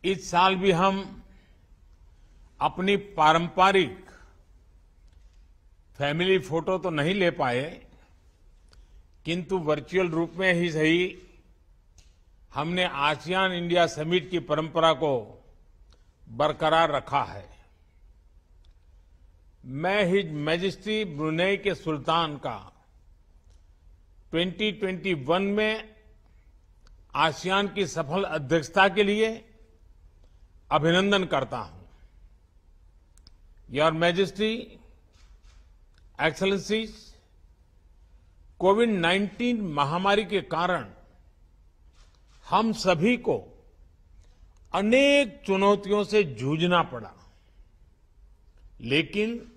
इस साल भी हम अपनी पारंपरिक फैमिली फोटो तो नहीं ले पाए, किंतु वर्चुअल रूप में ही सही हमने आसियान इंडिया समिट की परंपरा को बरकरार रखा है। मैं हिज मैजेस्टी ब्रुनेई के सुल्तान का 2021 में आसियान की सफल अध्यक्षता के लिए अभिनंदन करता हूं। योर मैजेस्टी, एक्सेलेंसीज, कोविड-19 महामारी के कारण हम सभी को अनेक चुनौतियों से जूझना पड़ा, लेकिन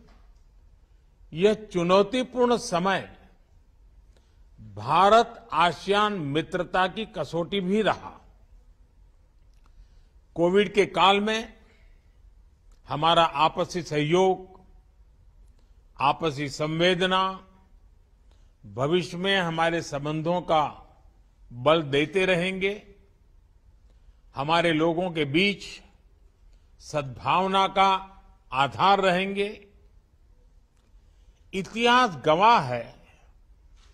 यह चुनौतीपूर्ण समय भारत आसियान मित्रता की कसौटी भी रहा। कोविड के काल में हमारा आपसी सहयोग, आपसी संवेदना भविष्य में हमारे संबंधों का बल देते रहेंगे। हमारे लोगों के बीच सद्भावना का आधार रहेंगे। इतिहास गवाह है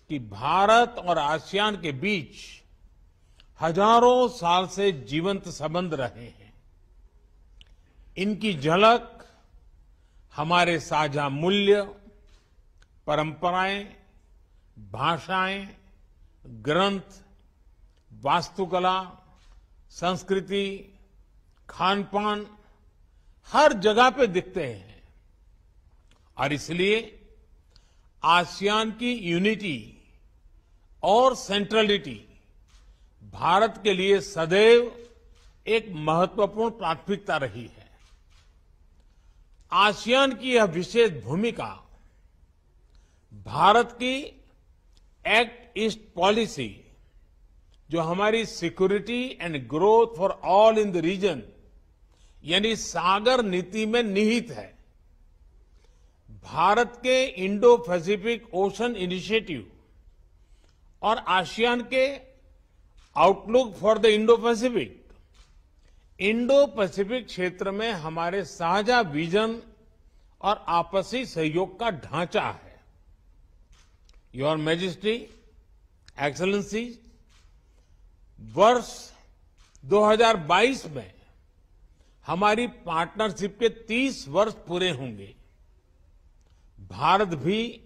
कि भारत और आसियान के बीच हजारों साल से जीवंत संबंध रहे हैं। इनकी झलक हमारे साझा मूल्य, परंपराएं, भाषाएं, ग्रंथ, वास्तुकला, संस्कृति, खान-पान हर जगह पे दिखते हैं और इसलिए आसियान की यूनिटी और सेंट्रलिटी भारत के लिए सदैव एक महत्वपूर्ण प्राथमिकता रही है। आसियान की यह विशेष भूमिका भारत की एक्ट ईस्ट पॉलिसी, जो हमारी security and growth for all in the region यानी सागर नीति में निहित है। भारत के इंडो पैसिफिक ओशन इनिशिएटिव और आसियान के outlook for the Indo Pacific क्षेत्र में हमारे साझा विजन और आपसी सहयोग का ढांचा है। योर मैजेस्टी, एक्सेलेंसी, वर्ष 2022 में हमारी पार्टनरशिप के 30 वर्ष पूरे होंगे। भारत भी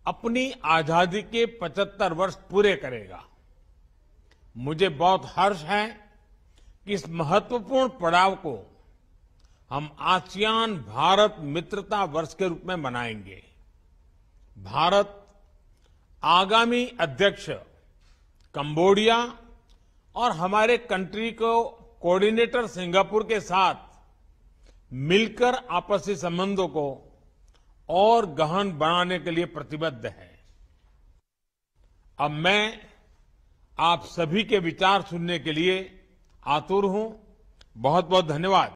अपनी आजादी के 75 वर्ष पूरे करेगा। मुझे बहुत हर्ष है कि इस महत्वपूर्ण पड़ाव को हम आसियान भारत मित्रता वर्ष के रूप में मनाएंगे। भारत आगामी अध्यक्ष कंबोडिया और हमारे कंट्री को कोऑर्डिनेटर सिंगापुर के साथ मिलकर आपसी संबंधों को और गहन बनाने के लिए प्रतिबद्ध है। अब मैं आप सभी के विचार सुनने के लिए आतुर हूं। बहुत बहुत धन्यवाद।